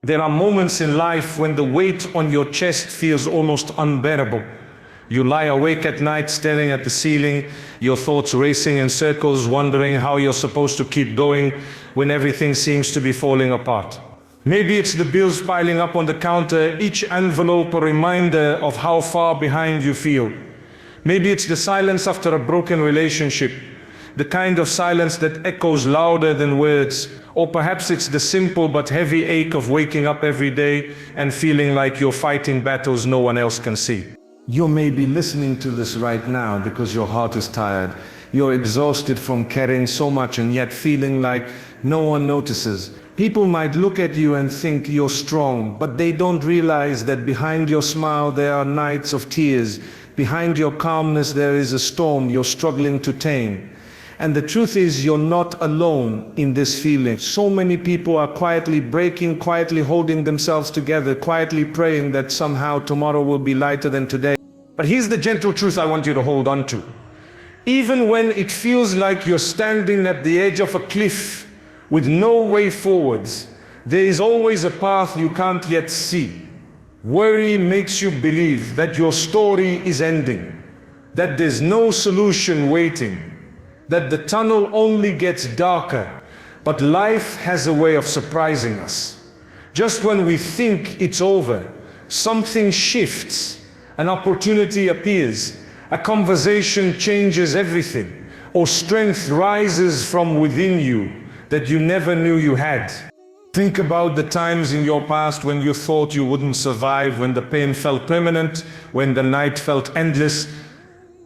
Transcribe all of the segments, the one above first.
There are moments in life when the weight on your chest feels almost unbearable. You lie awake at night staring at the ceiling, your thoughts racing in circles, wondering how you're supposed to keep going when everything seems to be falling apart. Maybe it's the bills piling up on the counter, each envelope a reminder of how far behind you feel. Maybe it's the silence after a broken relationship, the kind of silence that echoes louder than words. Or perhaps it's the simple but heavy ache of waking up every day and feeling like you're fighting battles no one else can see. You may be listening to this right now because your heart is tired. You're exhausted from carrying so much and yet feeling like no one notices. People might look at you and think you're strong, but they don't realize that behind your smile there are nights of tears. Behind your calmness there is a storm you're struggling to tame. And the truth is, you're not alone in this feeling. So many people are quietly breaking, quietly holding themselves together, quietly praying that somehow tomorrow will be lighter than today. But here's the gentle truth I want you to hold on to. Even when it feels like you're standing at the edge of a cliff with no way forwards, there is always a path you can't yet see. Worry makes you believe that your story is ending, that there's no solution waiting, that the tunnel only gets darker. But life has a way of surprising us. Just when we think it's over, something shifts, an opportunity appears, a conversation changes everything, or strength rises from within you that you never knew you had. Think about the times in your past when you thought you wouldn't survive, when the pain felt permanent, when the night felt endless,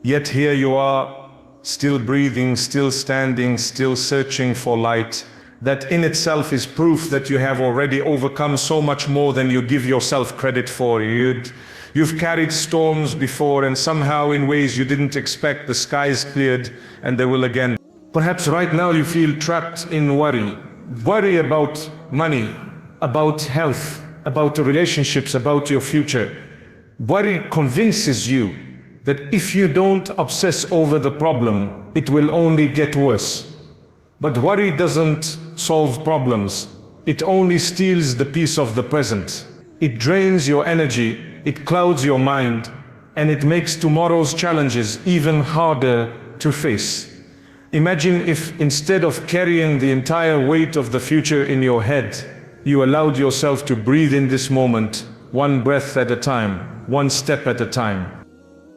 yet here you are, still breathing, still standing, still searching for light. That in itself is proof that you have already overcome so much more than you give yourself credit for. You've carried storms before, and somehow in ways you didn't expect, the skies cleared and they will again. Perhaps right now you feel trapped in worry. Worry about money, about health, about relationships, about your future. Worry convinces you that if you don't obsess over the problem, it will only get worse. But worry doesn't solve problems. It only steals the peace of the present. It drains your energy, it clouds your mind, and it makes tomorrow's challenges even harder to face. Imagine if instead of carrying the entire weight of the future in your head, you allowed yourself to breathe in this moment, one breath at a time, one step at a time.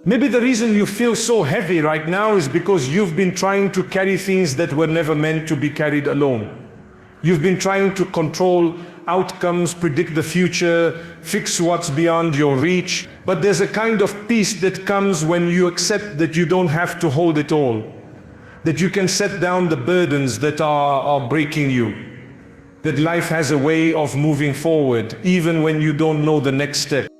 Maybe the reason you feel so heavy right now is because you've been trying to carry things that were never meant to be carried alone. You've been trying to control outcomes, predict the future, fix what's beyond your reach. But there's a kind of peace that comes when you accept that you don't have to hold it all, that you can set down the burdens that are breaking you, that life has a way of moving forward even when you don't know the next step.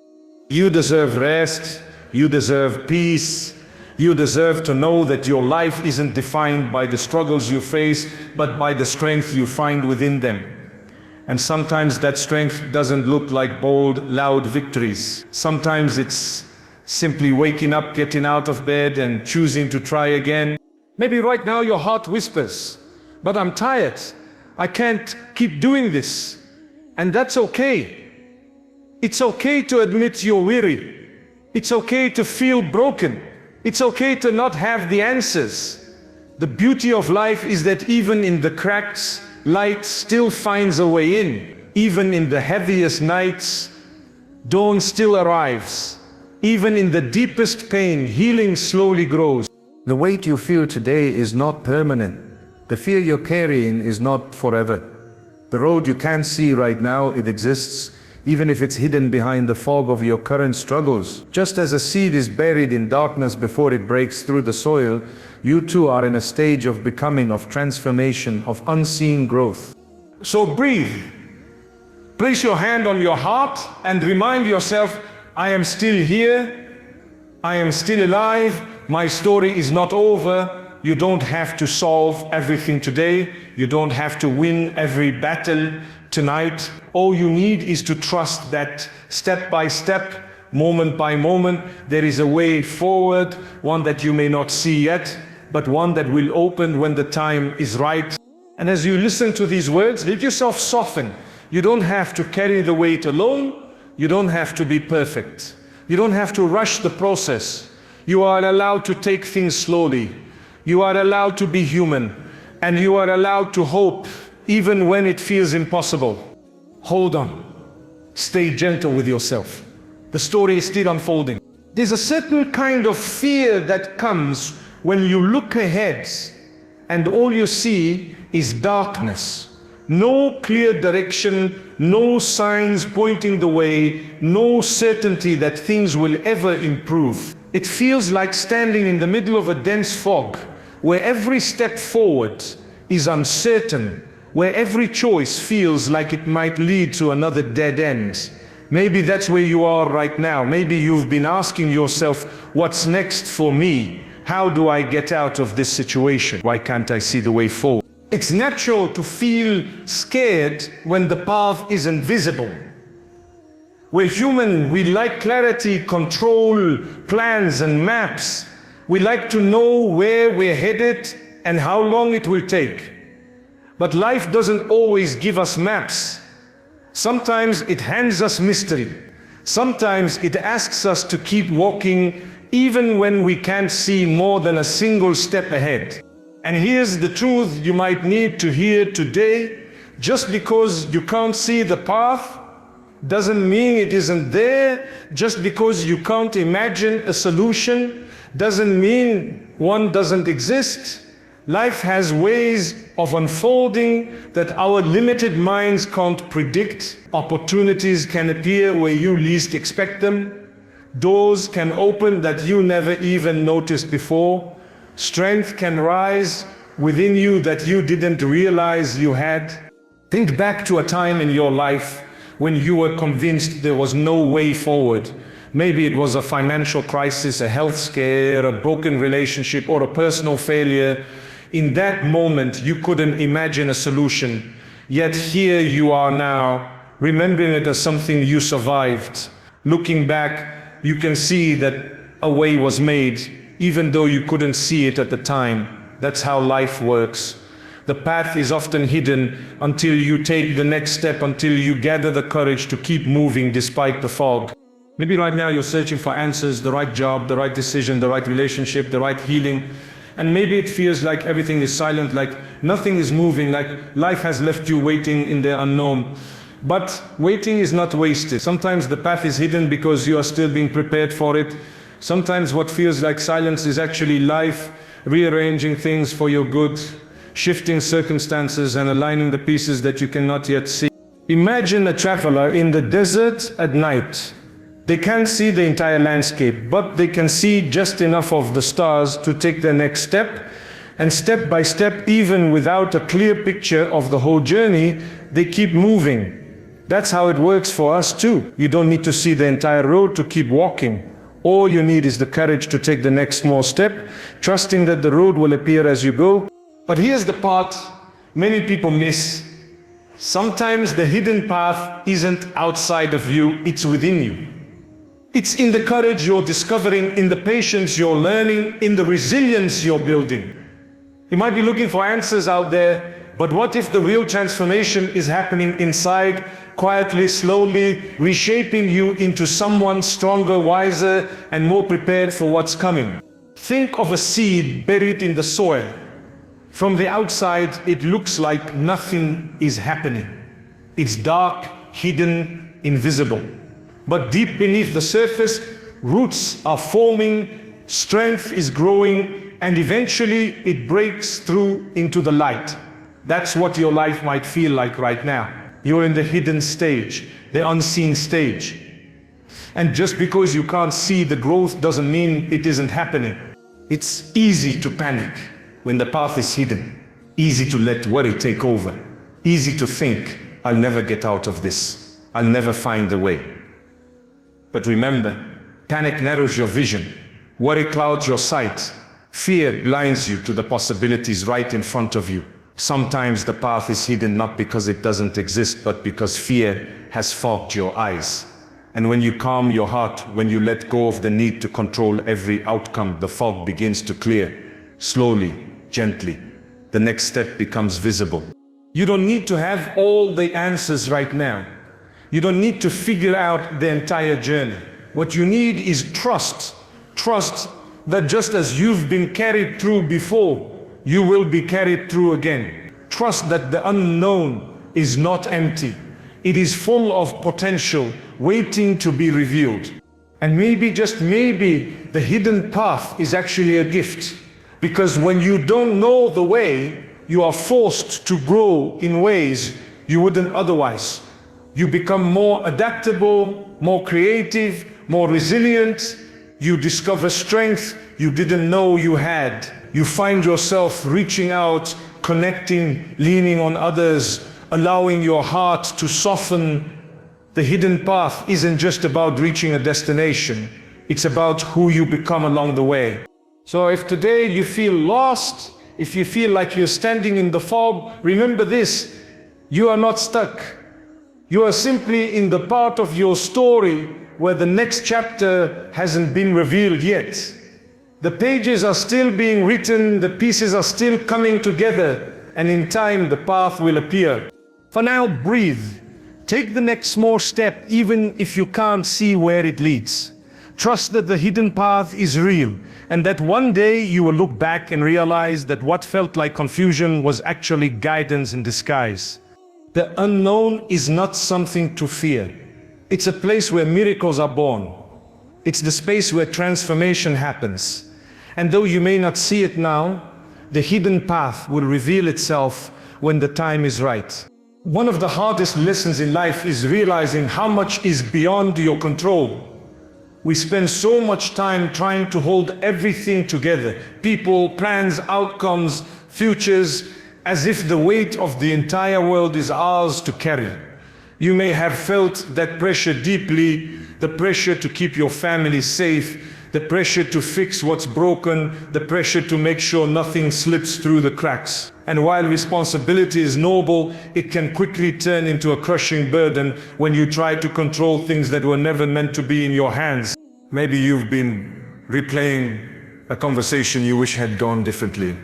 You deserve rest. You deserve peace. You deserve to know that your life isn't defined by the struggles you face, but by the strength you find within them. And sometimes that strength doesn't look like bold, loud victories. Sometimes it's simply waking up, getting out of bed, and choosing to try again. Maybe right now your heart whispers, "But I'm tired. I can't keep doing this." And that's okay. It's okay to admit you're weary. It's okay to feel broken. It's okay to not have the answers. The beauty of life is that even in the cracks, light still finds a way in. Even in the heaviest nights, dawn still arrives. Even in the deepest pain, healing slowly grows. The weight you feel today is not permanent. The fear you're carrying is not forever. The road you can't see right now, it exists, even if it's hidden behind the fog of your current struggles. Just as a seed is buried in darkness before it breaks through the soil, you too are in a stage of becoming, of transformation, of unseen growth. So breathe. Place your hand on your heart and remind yourself, I am still here. I am still alive. My story is not over. You don't have to solve everything today. You don't have to win every battle tonight. All you need is to trust that step by step, moment by moment, there is a way forward, one that you may not see yet, but one that will open when the time is right. And as you listen to these words, let yourself soften. You don't have to carry the weight alone. You don't have to be perfect. You don't have to rush the process. You are allowed to take things slowly. You are allowed to be human. And you are allowed to hope even when it feels impossible. Hold on. Stay gentle with yourself. The story is still unfolding. There's a certain kind of fear that comes when you look ahead and all you see is darkness. No clear direction, no signs pointing the way, no certainty that things will ever improve. It feels like standing in the middle of a dense fog, where every step forward is uncertain, where every choice feels like it might lead to another dead end. Maybe that's where you are right now. Maybe you've been asking yourself, what's next for me? How do I get out of this situation? Why can't I see the way forward? It's natural to feel scared when the path isn't visible. We're human, we like clarity, control, plans and maps. We like to know where we're headed and how long it will take. But life doesn't always give us maps. Sometimes it hands us mystery. Sometimes it asks us to keep walking even when we can't see more than a single step ahead. And here's the truth you might need to hear today. Just because you can't see the path doesn't mean it isn't there. Just because you can't imagine a solution doesn't mean one doesn't exist. Life has ways of unfolding that our limited minds can't predict. Opportunities can appear where you least expect them. Doors can open that you never even noticed before. Strength can rise within you that you didn't realize you had. Think back to a time in your life when you were convinced there was no way forward. Maybe it was a financial crisis, a health scare, a broken relationship, or a personal failure. In that moment, you couldn't imagine a solution. Yet here you are now, remembering it as something you survived. Looking back, you can see that a way was made, even though you couldn't see it at the time. That's how life works. The path is often hidden until you take the next step, until you gather the courage to keep moving despite the fog. Maybe right now you're searching for answers, the right job, the right decision, the right relationship, the right healing. And maybe it feels like everything is silent, like nothing is moving, like life has left you waiting in the unknown. But waiting is not wasted. Sometimes the path is hidden because you are still being prepared for it. Sometimes what feels like silence is actually life rearranging things for your good, shifting circumstances and aligning the pieces that you cannot yet see. Imagine a traveler in the desert at night. They can't see the entire landscape, but they can see just enough of the stars to take their next step. And step by step, even without a clear picture of the whole journey, they keep moving. That's how it works for us too. You don't need to see the entire road to keep walking. All you need is the courage to take the next small step, trusting that the road will appear as you go. But here's the part many people miss. Sometimes the hidden path isn't outside of you, it's within you. It's in the courage you're discovering, in the patience you're learning, in the resilience you're building. You might be looking for answers out there, but what if the real transformation is happening inside, quietly, slowly, reshaping you into someone stronger, wiser, and more prepared for what's coming? Think of a seed buried in the soil. From the outside, it looks like nothing is happening. It's dark, hidden, invisible. But deep beneath the surface, roots are forming, strength is growing, and eventually it breaks through into the light. That's what your life might feel like right now. You're in the hidden stage, the unseen stage. And just because you can't see the growth doesn't mean it isn't happening. It's easy to panic when the path is hidden. Easy to let worry take over. Easy to think, I'll never get out of this. I'll never find the way. But remember, panic narrows your vision. Worry clouds your sight. Fear blinds you to the possibilities right in front of you. Sometimes the path is hidden not because it doesn't exist, but because fear has fogged your eyes. And when you calm your heart, when you let go of the need to control every outcome, the fog begins to clear. Slowly, gently, the next step becomes visible. You don't need to have all the answers right now. You don't need to figure out the entire journey. What you need is trust. Trust that just as you've been carried through before, you will be carried through again. Trust that the unknown is not empty. It is full of potential, waiting to be revealed. And maybe, just maybe, the hidden path is actually a gift. Because when you don't know the way, you are forced to grow in ways you wouldn't otherwise. You become more adaptable, more creative, more resilient. You discover strength you didn't know you had. You find yourself reaching out, connecting, leaning on others, allowing your heart to soften. The hidden path isn't just about reaching a destination. It's about who you become along the way. So if today you feel lost, if you feel like you're standing in the fog, remember this: you are not stuck. You are simply in the part of your story where the next chapter hasn't been revealed yet. The pages are still being written, the pieces are still coming together, and in time the path will appear. For now, breathe. Take the next small step, even if you can't see where it leads. Trust that the hidden path is real, and that one day you will look back and realize that what felt like confusion was actually guidance in disguise. The unknown is not something to fear. It's a place where miracles are born. It's the space where transformation happens. And though you may not see it now, the hidden path will reveal itself when the time is right. One of the hardest lessons in life is realizing how much is beyond your control. We spend so much time trying to hold everything together: people, plans, outcomes, futures, as if the weight of the entire world is ours to carry. You may have felt that pressure deeply, the pressure to keep your family safe, the pressure to fix what's broken, the pressure to make sure nothing slips through the cracks. And while responsibility is noble, it can quickly turn into a crushing burden when you try to control things that were never meant to be in your hands. Maybe you've been replaying a conversation you wish had gone differently.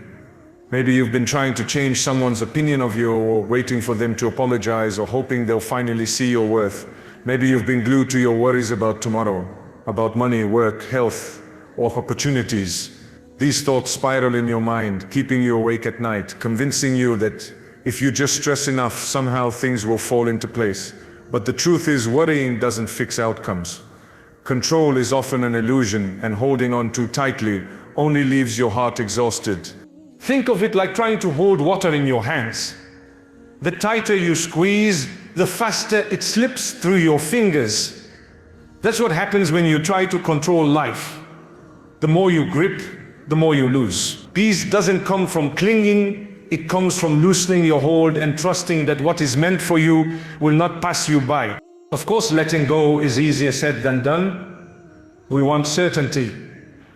Maybe you've been trying to change someone's opinion of you, or waiting for them to apologize, or hoping they'll finally see your worth. Maybe you've been glued to your worries about tomorrow, about money, work, health, or opportunities. These thoughts spiral in your mind, keeping you awake at night, convincing you that if you just stress enough, somehow things will fall into place. But the truth is, worrying doesn't fix outcomes. Control is often an illusion, and holding on too tightly only leaves your heart exhausted. Think of it like trying to hold water in your hands. The tighter you squeeze, the faster it slips through your fingers. That's what happens when you try to control life. The more you grip, the more you lose. Peace doesn't come from clinging, it comes from loosening your hold and trusting that what is meant for you will not pass you by. Of course, letting go is easier said than done. We want certainty.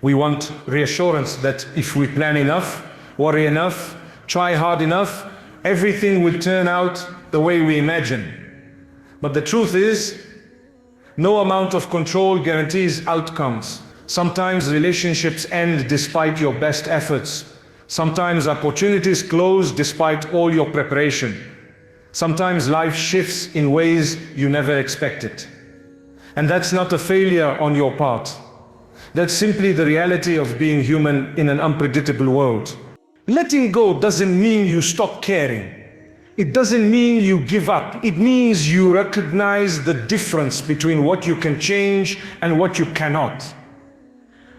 We want reassurance that if we plan enough, worry enough, try hard enough, everything will turn out the way we imagine. But the truth is, no amount of control guarantees outcomes. Sometimes relationships end despite your best efforts. Sometimes opportunities close despite all your preparation. Sometimes life shifts in ways you never expected. And that's not a failure on your part. That's simply the reality of being human in an unpredictable world. Letting go doesn't mean you stop caring. It doesn't mean you give up. It means you recognize the difference between what you can change and what you cannot.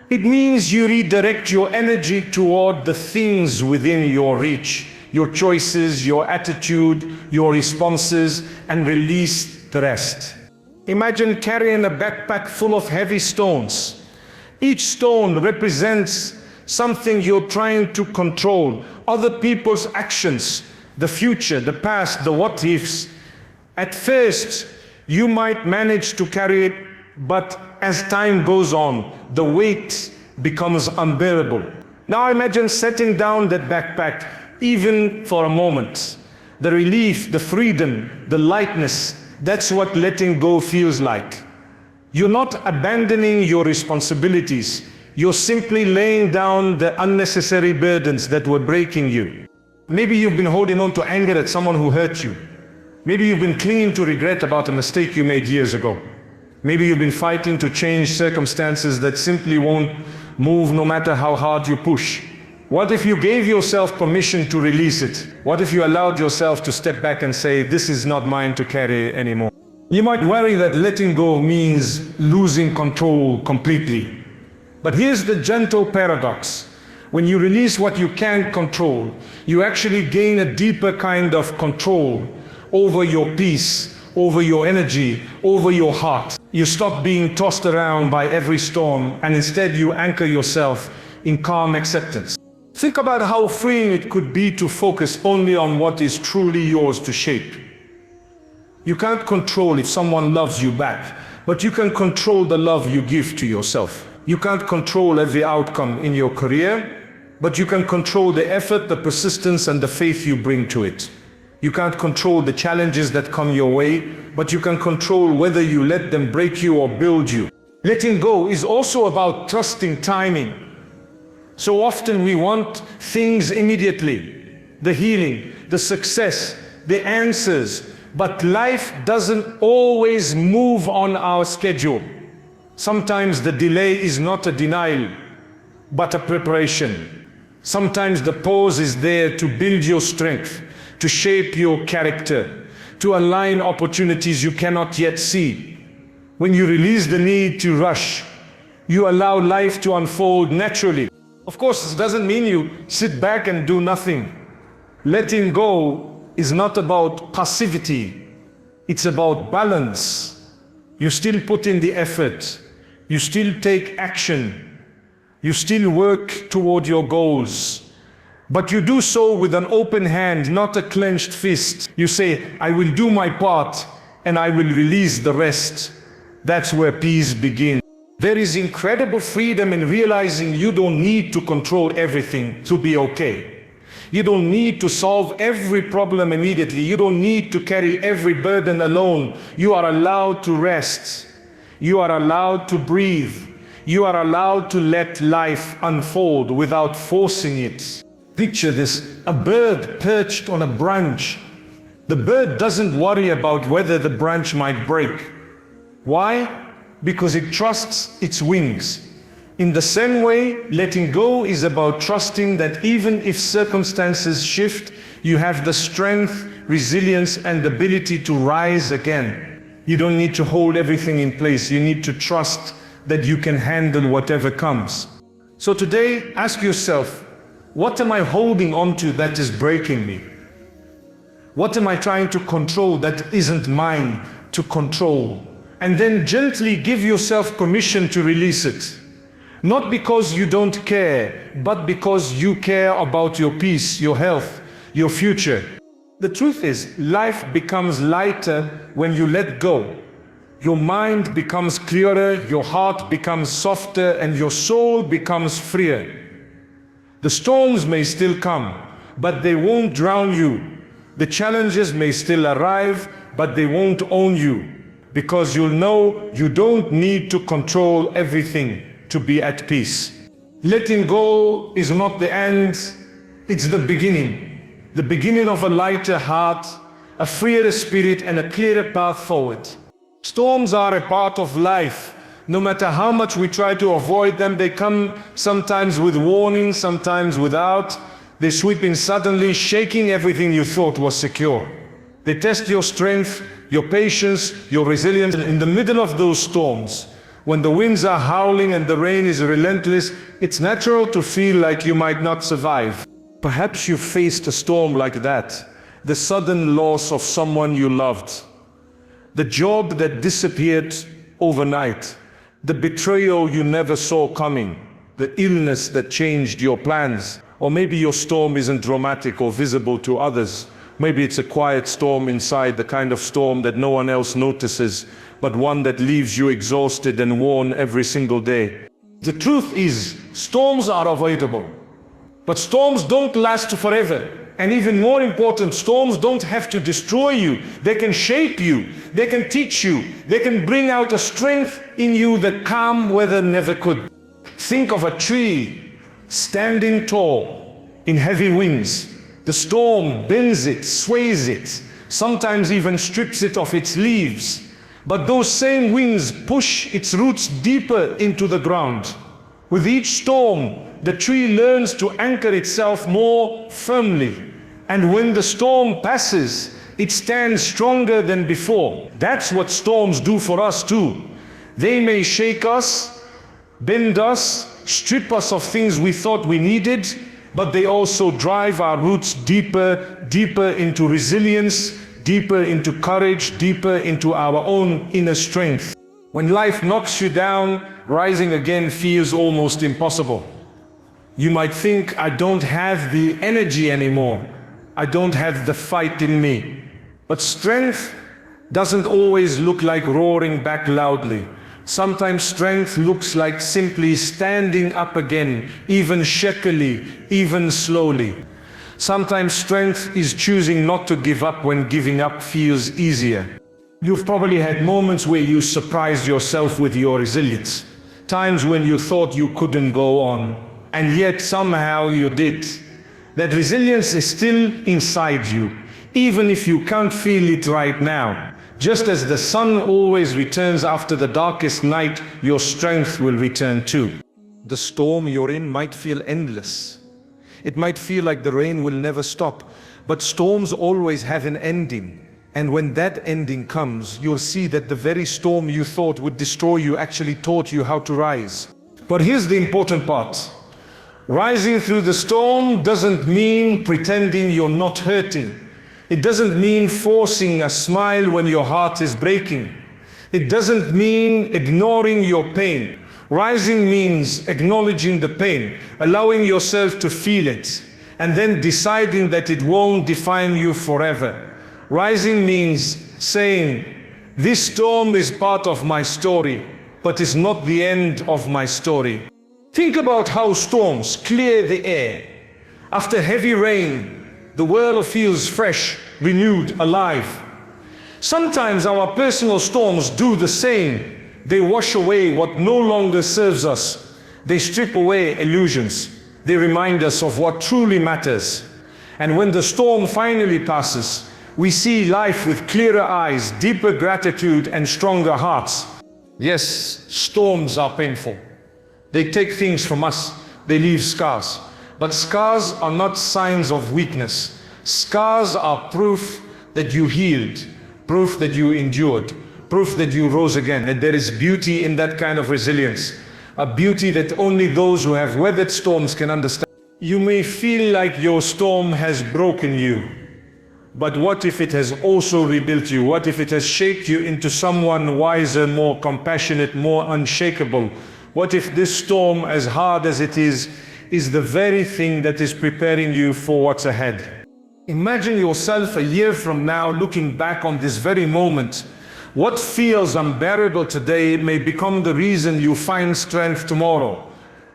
It means you redirect your energy toward the things within your reach, your choices, your attitude, your responses, and release the rest. Imagine carrying a backpack full of heavy stones. Each stone represents something you're trying to control, other people's actions, the future, the past, the what-ifs. At first, you might manage to carry it, but as time goes on, the weight becomes unbearable. Now imagine setting down that backpack, even for a moment. The relief, the freedom, the lightness, that's what letting go feels like. You're not abandoning your responsibilities. You're simply laying down the unnecessary burdens that were breaking you. Maybe you've been holding on to anger at someone who hurt you. Maybe you've been clinging to regret about a mistake you made years ago. Maybe you've been fighting to change circumstances that simply won't move no matter how hard you push. What if you gave yourself permission to release it? What if you allowed yourself to step back and say, this is not mine to carry anymore? You might worry that letting go means losing control completely. But here's the gentle paradox. When you release what you can't control, you actually gain a deeper kind of control over your peace, over your energy, over your heart. You stop being tossed around by every storm, and instead you anchor yourself in calm acceptance. Think about how freeing it could be to focus only on what is truly yours to shape. You can't control if someone loves you back, but you can control the love you give to yourself. You can't control every outcome in your career, but you can control the effort, the persistence, and the faith you bring to it. You can't control the challenges that come your way, but you can control whether you let them break you or build you. Letting go is also about trusting timing. So often we want things immediately, the healing, the success, the answers, but life doesn't always move on our schedule. Sometimes the delay is not a denial, but a preparation. Sometimes the pause is there to build your strength, to shape your character, to align opportunities you cannot yet see. When you release the need to rush, you allow life to unfold naturally. Of course, this doesn't mean you sit back and do nothing. Letting go is not about passivity. It's about balance. You still put in the effort. You still take action. You still work toward your goals. But you do so with an open hand, not a clenched fist. You say, I will do my part and I will release the rest. That's where peace begins. There is incredible freedom in realizing you don't need to control everything to be okay. You don't need to solve every problem immediately. You don't need to carry every burden alone. You are allowed to rest. You are allowed to breathe. You are allowed to let life unfold without forcing it. Picture this, a bird perched on a branch. The bird doesn't worry about whether the branch might break. Why? Because it trusts its wings. In the same way, letting go is about trusting that even if circumstances shift, you have the strength, resilience, and ability to rise again. You don't need to hold everything in place. You need to trust that you can handle whatever comes. So today, ask yourself, what am I holding on to that is breaking me? What am I trying to control that isn't mine to control? And then gently give yourself permission to release it. Not because you don't care, but because you care about your peace, your health, your future. The truth is, life becomes lighter when you let go. Your mind becomes clearer, your heart becomes softer, and your soul becomes freer. The storms may still come, but they won't drown you. The challenges may still arrive, but they won't own you. Because you'll know you don't need to control everything to be at peace. Letting go is not the end, it's the beginning. The beginning of a lighter heart, a freer spirit, and a clearer path forward. Storms are a part of life. No matter how much we try to avoid them, they come sometimes with warning, sometimes without. They sweep in suddenly, shaking everything you thought was secure. They test your strength, your patience, your resilience. In the middle of those storms, when the winds are howling and the rain is relentless, it's natural to feel like you might not survive. Perhaps you faced a storm like that, the sudden loss of someone you loved, the job that disappeared overnight, the betrayal you never saw coming, the illness that changed your plans. Or maybe your storm isn't dramatic or visible to others. Maybe it's a quiet storm inside, the kind of storm that no one else notices, but one that leaves you exhausted and worn every single day. The truth is, storms are avoidable, but storms don't last forever. And even more important, storms don't have to destroy you. They can shape you, they can teach you, they can bring out a strength in you that calm weather never could. Think of a tree standing tall in heavy winds. The storm bends it, sways it, sometimes even strips it of its leaves. But those same winds push its roots deeper into the ground. With each storm, the tree learns to anchor itself more firmly. And when the storm passes, it stands stronger than before. That's what storms do for us too. They may shake us, bend us, strip us of things we thought we needed, but they also drive our roots deeper, deeper into resilience, deeper into courage, deeper into our own inner strength. When life knocks you down, rising again feels almost impossible. You might think, I don't have the energy anymore. I don't have the fight in me. But strength doesn't always look like roaring back loudly. Sometimes strength looks like simply standing up again, even shakily, even slowly. Sometimes strength is choosing not to give up when giving up feels easier. You've probably had moments where you surprised yourself with your resilience. Times when you thought you couldn't go on, and yet somehow you did. That resilience is still inside you, even if you can't feel it right now. Just as the sun always returns after the darkest night, your strength will return too. The storm you're in might feel endless. It might feel like the rain will never stop, but storms always have an ending. And when that ending comes, you'll see that the very storm you thought would destroy you actually taught you how to rise. But here's the important part. Rising through the storm doesn't mean pretending you're not hurting. It doesn't mean forcing a smile when your heart is breaking. It doesn't mean ignoring your pain. Rising means acknowledging the pain, allowing yourself to feel it, and then deciding that it won't define you forever. Rising means saying, this storm is part of my story, but it's not the end of my story. Think about how storms clear the air. After heavy rain, the world feels fresh, renewed, alive. Sometimes our personal storms do the same. They wash away what no longer serves us. They strip away illusions. They remind us of what truly matters. And when the storm finally passes, we see life with clearer eyes, deeper gratitude, and stronger hearts. Yes, storms are painful. They take things from us. They leave scars. But scars are not signs of weakness. Scars are proof that you healed, proof that you endured, proof that you rose again. And there is beauty in that kind of resilience, a beauty that only those who have weathered storms can understand. You may feel like your storm has broken you, but what if it has also rebuilt you? What if it has shaped you into someone wiser, more compassionate, more unshakable? What if this storm, as hard as it is the very thing that is preparing you for what's ahead? Imagine yourself a year from now looking back on this very moment. What feels unbearable today may become the reason you find strength tomorrow.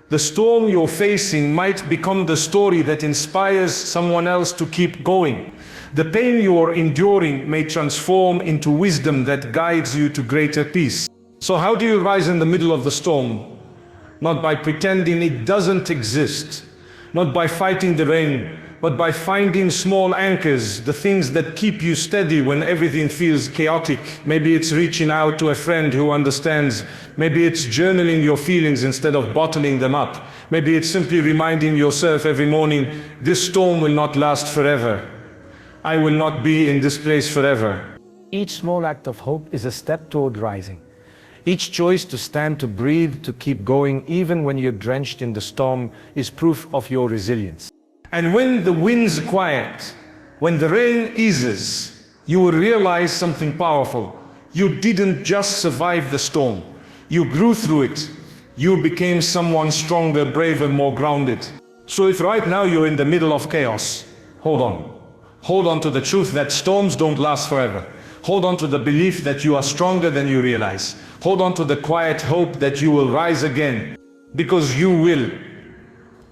The storm you're facing might become the story that inspires someone else to keep going. The pain you're enduring may transform into wisdom that guides you to greater peace. So how do you rise in the middle of the storm? Not by pretending it doesn't exist, not by fighting the rain, but by finding small anchors, the things that keep you steady when everything feels chaotic. Maybe it's reaching out to a friend who understands. Maybe it's journaling your feelings instead of bottling them up. Maybe it's simply reminding yourself every morning, this storm will not last forever. I will not be in this place forever. Each small act of hope is a step toward rising. Each choice to stand, to breathe, to keep going, even when you're drenched in the storm, is proof of your resilience. And when the winds quiet, when the rain eases, you will realize something powerful. You didn't just survive the storm. You grew through it. You became someone stronger, braver, more grounded. So if right now you're in the middle of chaos, hold on. Hold on to the truth that storms don't last forever. Hold on to the belief that you are stronger than you realize. Hold on to the quiet hope that you will rise again. Because you will.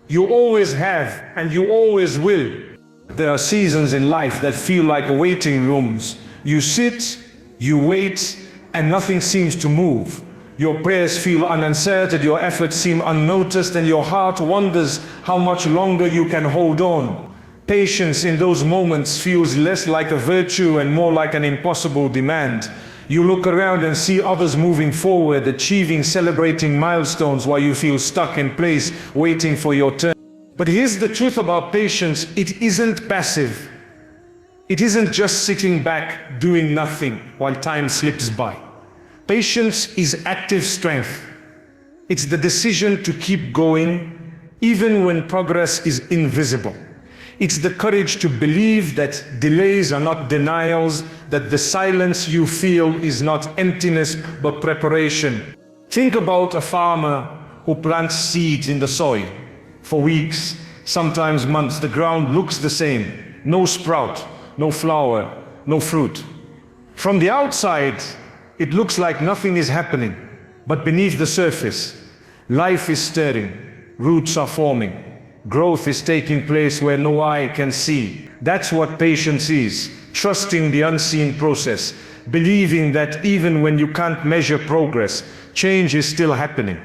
You always have, and you always will. There are seasons in life that feel like waiting rooms. You sit, you wait, and nothing seems to move. Your prayers feel unanswered, your efforts seem unnoticed, and your heart wonders how much longer you can hold on. Patience in those moments feels less like a virtue and more like an impossible demand. You look around and see others moving forward, achieving, celebrating milestones while you feel stuck in place, waiting for your turn. But here's the truth about patience: it isn't passive. It isn't just sitting back, doing nothing while time slips by. Patience is active strength. It's the decision to keep going, even when progress is invisible. It's the courage to believe that delays are not denials, that the silence you feel is not emptiness, but preparation. Think about a farmer who plants seeds in the soil. For weeks, sometimes months, the ground looks the same. No sprout, no flower, no fruit. From the outside, it looks like nothing is happening. But beneath the surface, life is stirring, roots are forming. Growth is taking place where no eye can see. That's what patience is: trusting the unseen process, believing that even when you can't measure progress, change is still happening.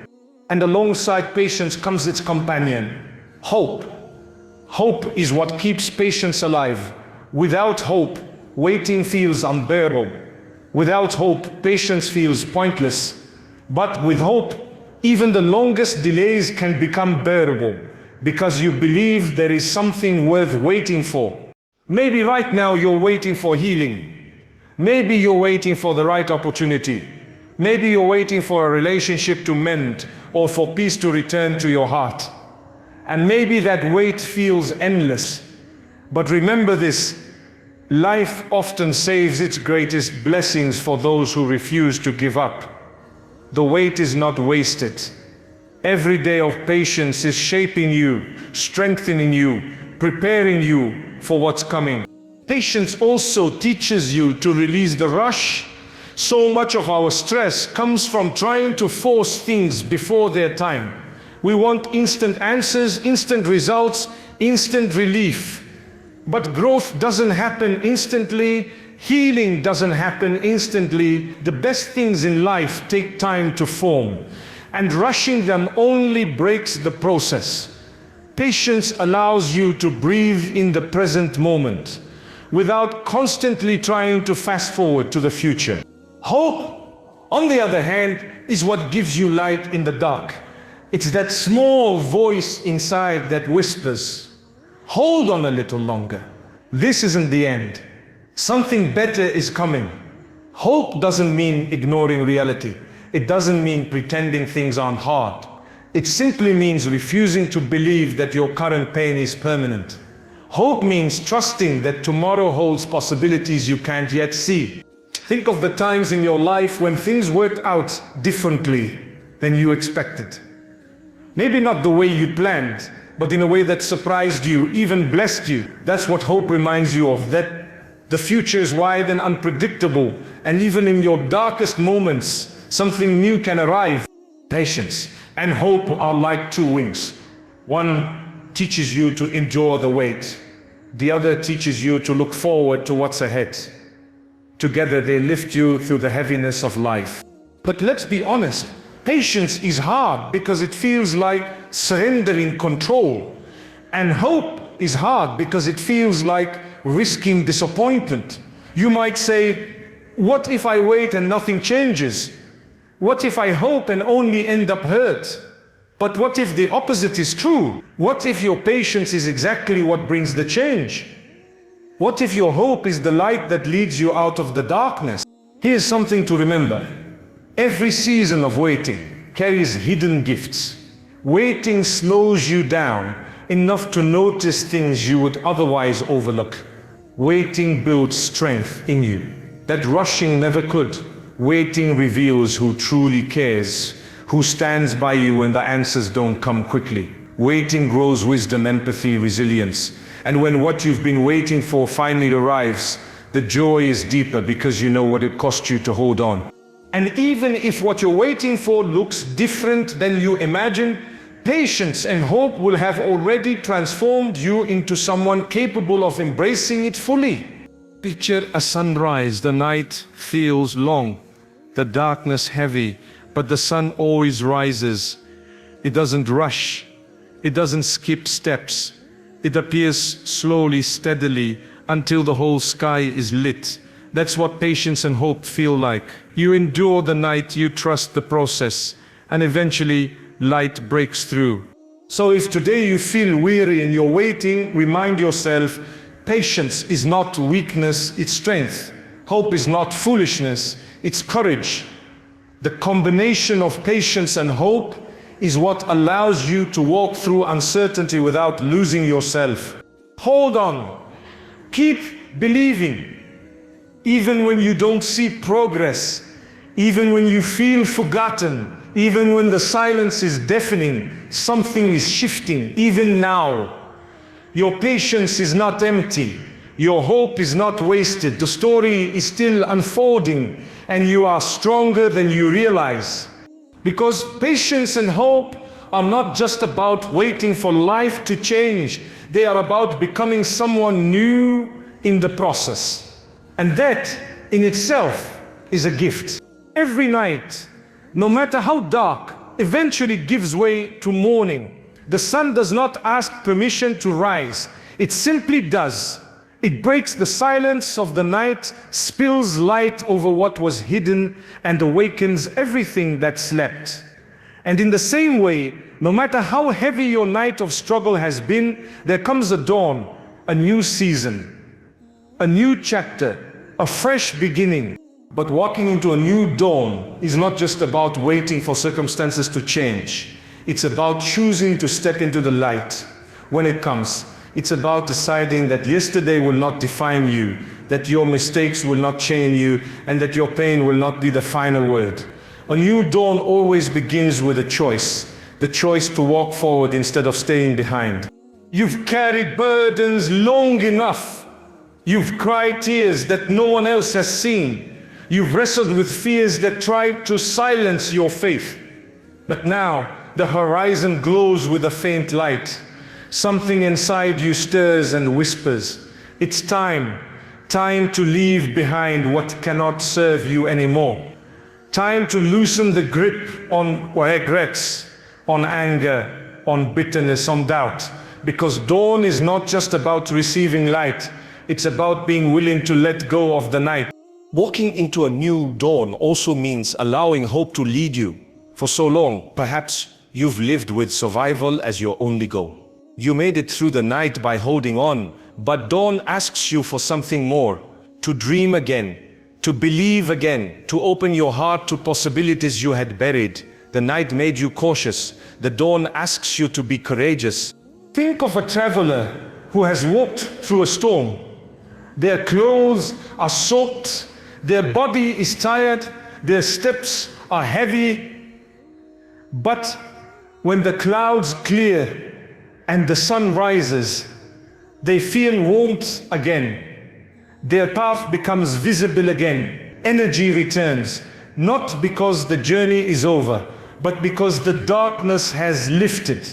And alongside patience comes its companion, hope. Hope is what keeps patience alive. Without hope, waiting feels unbearable. Without hope, patience feels pointless. But with hope, even the longest delays can become bearable, because you believe there is something worth waiting for. Maybe right now you're waiting for healing. Maybe you're waiting for the right opportunity. Maybe you're waiting for a relationship to mend or for peace to return to your heart. And maybe that wait feels endless. But remember this: life often saves its greatest blessings for those who refuse to give up. The wait is not wasted. Every day of patience is shaping you, strengthening you, preparing you for what's coming. Patience also teaches you to release the rush. So much of our stress comes from trying to force things before their time. We want instant answers, instant results, instant relief. But growth doesn't happen instantly. Healing doesn't happen instantly. The best things in life take time to form. And rushing them only breaks the process. Patience allows you to breathe in the present moment without constantly trying to fast forward to the future. Hope, on the other hand, is what gives you light in the dark. It's that small voice inside that whispers, hold on a little longer. This isn't the end. Something better is coming. Hope doesn't mean ignoring reality. It doesn't mean pretending things aren't hard. It simply means refusing to believe that your current pain is permanent. Hope means trusting that tomorrow holds possibilities you can't yet see. Think of the times in your life when things worked out differently than you expected. Maybe not the way you planned, but in a way that surprised you, even blessed you. That's what hope reminds you of, that the future is wide and unpredictable, and even in your darkest moments, something new can arrive. Patience and hope are like two wings. One teaches you to endure the wait. The other teaches you to look forward to what's ahead. Together they lift you through the heaviness of life. But let's be honest, patience is hard because it feels like surrendering control. And hope is hard because it feels like risking disappointment. You might say, what if I wait and nothing changes? What if I hope and only end up hurt? But what if the opposite is true? What if your patience is exactly what brings the change? What if your hope is the light that leads you out of the darkness? Here's something to remember. Every season of waiting carries hidden gifts. Waiting slows you down enough to notice things you would otherwise overlook. Waiting builds strength in you that rushing never could. Waiting reveals who truly cares, who stands by you when the answers don't come quickly. Waiting grows wisdom, empathy, resilience. And when what you've been waiting for finally arrives, the joy is deeper because you know what it cost you to hold on. And even if what you're waiting for looks different than you imagined, patience and hope will have already transformed you into someone capable of embracing it fully. Picture a sunrise. The night feels long, the darkness heavy, but the sun always rises. It doesn't rush. It doesn't skip steps. It appears slowly, steadily, until the whole sky is lit. That's what patience and hope feel like. You endure the night, you trust the process, and eventually light breaks through. So if today you feel weary and you're waiting, remind yourself, patience is not weakness, it's strength. Hope is not foolishness, it's courage. The combination of patience and hope is what allows you to walk through uncertainty without losing yourself. Hold on. Keep believing. Even when you don't see progress, even when you feel forgotten, even when the silence is deafening, something is shifting, even now. Your patience is not empty. Your hope is not wasted. The story is still unfolding, and you are stronger than you realize. Because patience and hope are not just about waiting for life to change. They are about becoming someone new in the process. And that in itself is a gift. Every night, no matter how dark, eventually gives way to morning. The sun does not ask permission to rise. It simply does. It breaks the silence of the night, spills light over what was hidden, and awakens everything that slept. And in the same way, no matter how heavy your night of struggle has been, there comes a dawn, a new season, a new chapter, a fresh beginning. But walking into a new dawn is not just about waiting for circumstances to change. It's about choosing to step into the light when it comes. It's about deciding that yesterday will not define you, that your mistakes will not chain you, and that your pain will not be the final word. A new dawn always begins with a choice, the choice to walk forward instead of staying behind. You've carried burdens long enough. You've cried tears that no one else has seen. You've wrestled with fears that tried to silence your faith. But now, the horizon glows with a faint light. Something inside you stirs and whispers, it's time to leave behind what cannot serve you anymore. Time to loosen the grip on regrets, on anger, on bitterness, on doubt. Because dawn is not just about receiving light, it's about being willing to let go of the night. Walking into a new dawn also means allowing hope to lead you. For so long, perhaps you've lived with survival as your only goal. You made it through the night by holding on, but dawn asks you for something more, to dream again, to believe again, to open your heart to possibilities you had buried. The night made you cautious. The dawn asks you to be courageous. Think of a traveler who has walked through a storm. Their clothes are soaked, their body is tired, their steps are heavy. But when the clouds clear and the sun rises, they feel warmth again. Their path becomes visible again. Energy returns, not because the journey is over, but because the darkness has lifted.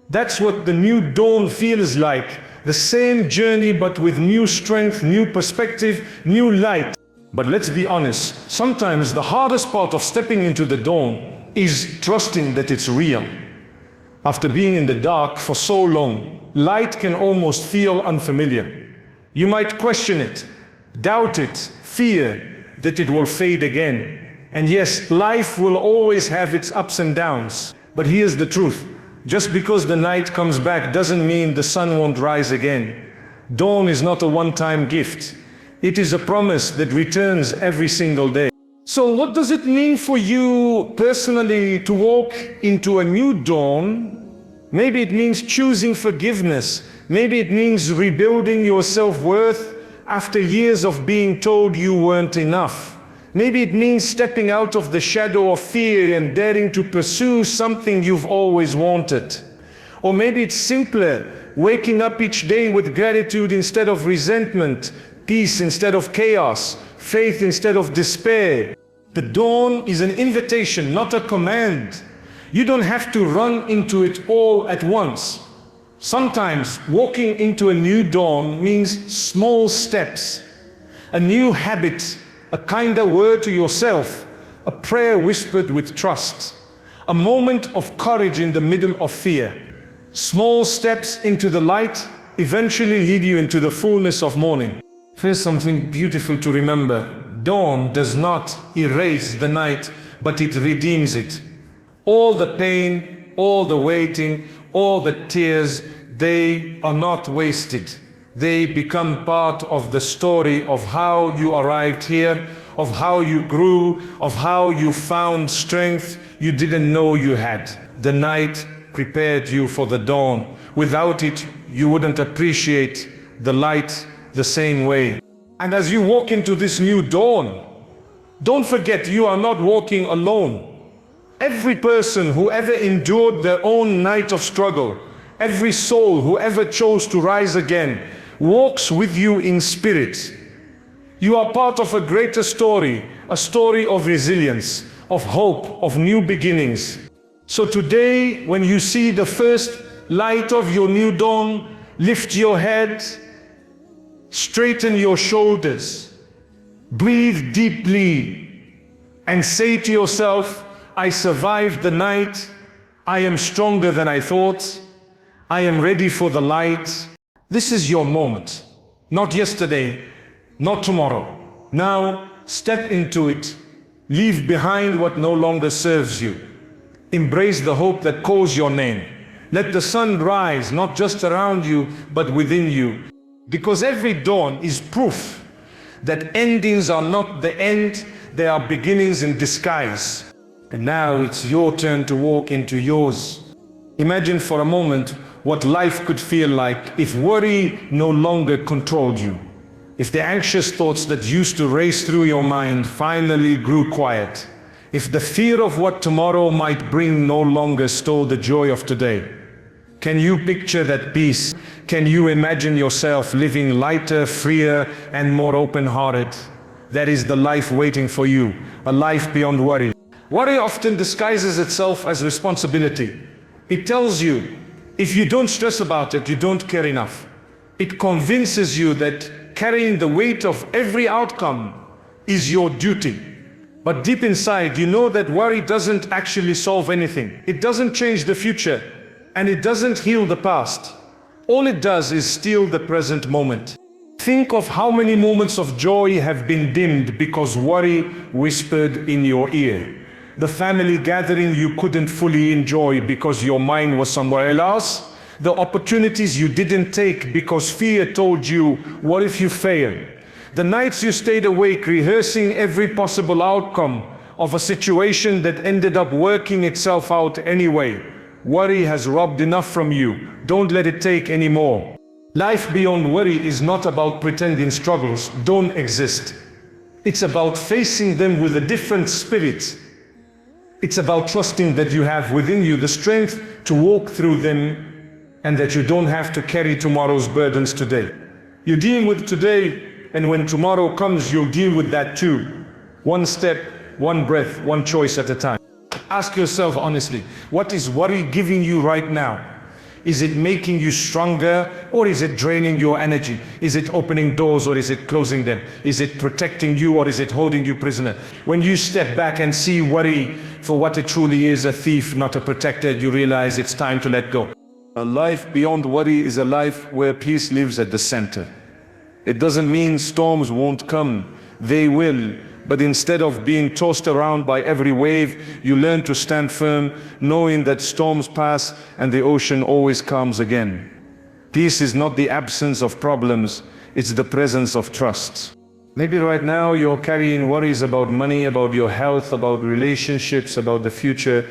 That's what the new dawn feels like. The same journey, but with new strength, new perspective, new light. But let's be honest, sometimes the hardest part of stepping into the dawn is trusting that it's real. After being in the dark for so long, light can almost feel unfamiliar. You might question it, doubt it, fear that it will fade again. And yes, life will always have its ups and downs. But here's the truth. Just because the night comes back doesn't mean the sun won't rise again. Dawn is not a one-time gift. It is a promise that returns every single day. So what does it mean for you personally to walk into a new dawn? Maybe it means choosing forgiveness. Maybe it means rebuilding your self-worth after years of being told you weren't enough. Maybe it means stepping out of the shadow of fear and daring to pursue something you've always wanted. Or maybe it's simpler, waking up each day with gratitude instead of resentment, peace instead of chaos, faith instead of despair. The dawn is an invitation, not a command. You don't have to run into it all at once. Sometimes walking into a new dawn means small steps, a new habit, a kinder word to yourself, a prayer whispered with trust, a moment of courage in the middle of fear. Small steps into the light eventually lead you into the fullness of morning. Here's something beautiful to remember. Dawn does not erase the night, but it redeems it. All the pain, all the waiting, all the tears, they are not wasted. They become part of the story of how you arrived here, of how you grew, of how you found strength you didn't know you had. The night prepared you for the dawn. Without it, you wouldn't appreciate the light the same way. And as you walk into this new dawn, don't forget you are not walking alone. Every person who ever endured their own night of struggle, every soul who ever chose to rise again, walks with you in spirit. You are part of a greater story, a story of resilience, of hope, of new beginnings. So today, when you see the first light of your new dawn, lift your head, straighten your shoulders, breathe deeply, and say to yourself, I survived the night, I am stronger than I thought, I am ready for the light. This is your moment, not yesterday, not tomorrow. Now, step into it. Leave behind what no longer serves you. Embrace the hope that calls your name. Let the sun rise, not just around you, but within you. Because every dawn is proof that endings are not the end, they are beginnings in disguise. And now it's your turn to walk into yours. Imagine for a moment what life could feel like if worry no longer controlled you. If the anxious thoughts that used to race through your mind finally grew quiet. If the fear of what tomorrow might bring no longer stole the joy of today. Can you picture that peace? Can you imagine yourself living lighter, freer, and more open-hearted? That is the life waiting for you, a life beyond worry. Worry often disguises itself as responsibility. It tells you, if you don't stress about it, you don't care enough. It convinces you that carrying the weight of every outcome is your duty. But deep inside, you know that worry doesn't actually solve anything. It doesn't change the future, and it doesn't heal the past. All it does is steal the present moment. Think of how many moments of joy have been dimmed because worry whispered in your ear. The family gathering you couldn't fully enjoy because your mind was somewhere else. The opportunities you didn't take because fear told you, what if you fail? The nights you stayed awake rehearsing every possible outcome of a situation that ended up working itself out anyway. Worry has robbed enough from you. Don't let it take any more. Life beyond worry is not about pretending struggles don't exist. It's about facing them with a different spirit. It's about trusting that you have within you the strength to walk through them and that you don't have to carry tomorrow's burdens today. You deal with today, and when tomorrow comes, you'll deal with that too. One step, one breath, one choice at a time. Ask yourself honestly, what is worry giving you right now? Is it making you stronger, or is it draining your energy? Is it opening doors, or is it closing them? Is it protecting you, or is it holding you prisoner? When you step back and see worry for what it truly is, a thief, not a protector, you realize it's time to let go. A life beyond worry is a life where peace lives at the center. It doesn't mean storms won't come. They will. But instead of being tossed around by every wave, you learn to stand firm, knowing that storms pass and the ocean always comes again. Peace is not the absence of problems, it's the presence of trust. Maybe right now you're carrying worries about money, about your health, about relationships, about the future.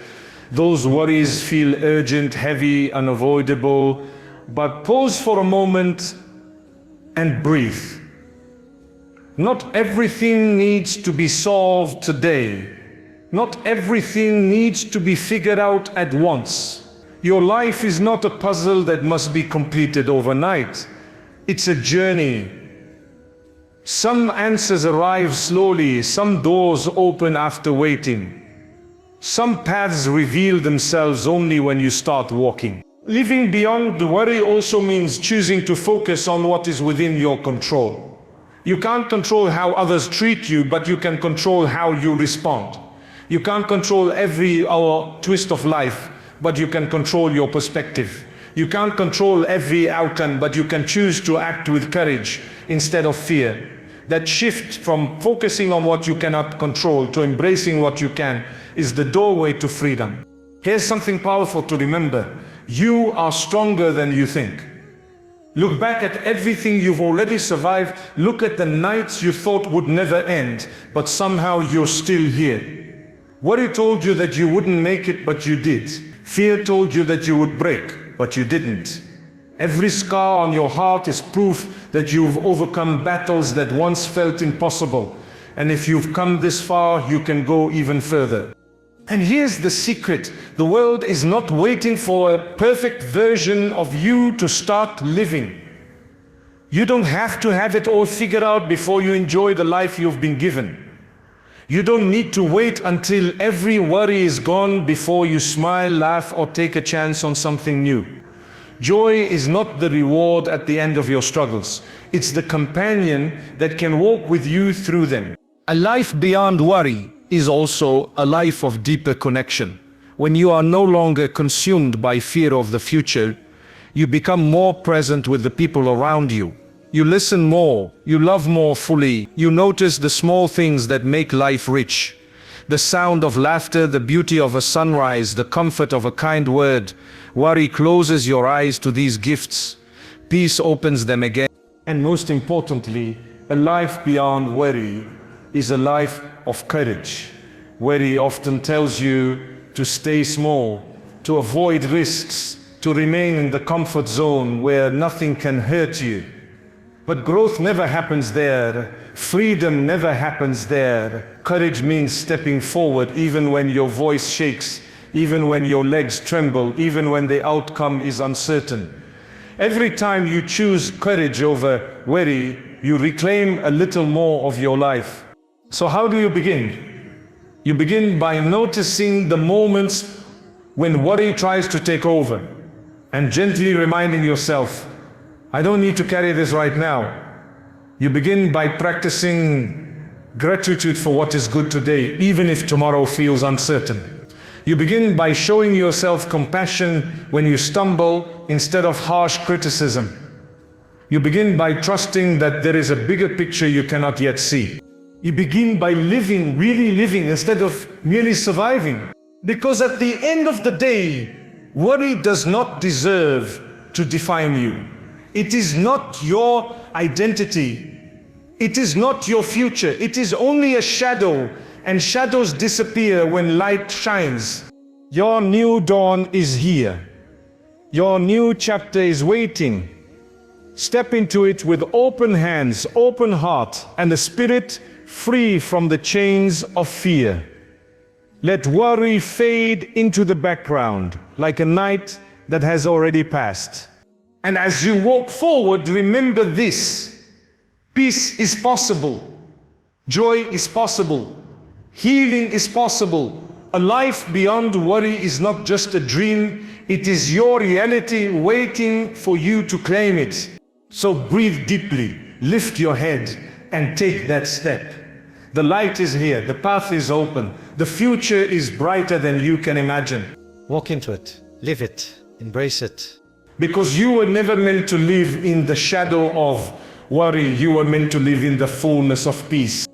Those worries feel urgent, heavy, unavoidable. But pause for a moment and breathe. Not everything needs to be solved today. Not everything needs to be figured out at once. Your life is not a puzzle that must be completed overnight. It's a journey. Some answers arrive slowly, some doors open after waiting. Some paths reveal themselves only when you start walking. Living beyond the worry also means choosing to focus on what is within your control. You can't control how others treat you, but you can control how you respond. You can't control every twist of life, but you can control your perspective. You can't control every outcome, but you can choose to act with courage instead of fear. That shift from focusing on what you cannot control to embracing what you can is the doorway to freedom. Here's something powerful to remember. You are stronger than you think. Look back at everything you've already survived. Look at the nights you thought would never end, but somehow you're still here. Worry told you that you wouldn't make it, but you did. Fear told you that you would break, but you didn't. Every scar on your heart is proof that you've overcome battles that once felt impossible. And if you've come this far, you can go even further. And here's the secret. The world is not waiting for a perfect version of you to start living. You don't have to have it all figured out before you enjoy the life you've been given. You don't need to wait until every worry is gone before you smile, laugh, or take a chance on something new. Joy is not the reward at the end of your struggles. It's the companion that can walk with you through them. A life beyond worry is also a life of deeper connection. When you are no longer consumed by fear of the future, you become more present with the people around you. You listen more, you love more fully, you notice the small things that make life rich. The sound of laughter, the beauty of a sunrise, the comfort of a kind word. Worry closes your eyes to these gifts. Peace opens them again. And most importantly, a life beyond worry is a life of courage. Worry often tells you to stay small, to avoid risks, to remain in the comfort zone where nothing can hurt you. But growth never happens there. Freedom never happens there. Courage means stepping forward even when your voice shakes, even when your legs tremble, even when the outcome is uncertain. Every time you choose courage over worry, you reclaim a little more of your life. So how do you begin? You begin by noticing the moments when worry tries to take over and gently reminding yourself, I don't need to carry this right now. You begin by practicing gratitude for what is good today, even if tomorrow feels uncertain. You begin by showing yourself compassion when you stumble instead of harsh criticism. You begin by trusting that there is a bigger picture you cannot yet see. You begin by living, really living, instead of merely surviving. Because at the end of the day, worry does not deserve to define you. It is not your identity. It is not your future. It is only a shadow, and shadows disappear when light shines. Your new dawn is here. Your new chapter is waiting. Step into it with open hands, open heart, and a spirit free from the chains of fear. Let worry fade into the background like a night that has already passed. And as you walk forward, remember this: peace is possible, joy is possible, healing is possible. A life beyond worry is not just a dream, it is your reality waiting for you to claim it. So breathe deeply, lift your head, and take that step. The light is here, the path is open, the future is brighter than you can imagine. Walk into it, live it, embrace it. Because you were never meant to live in the shadow of worry, you were meant to live in the fullness of peace.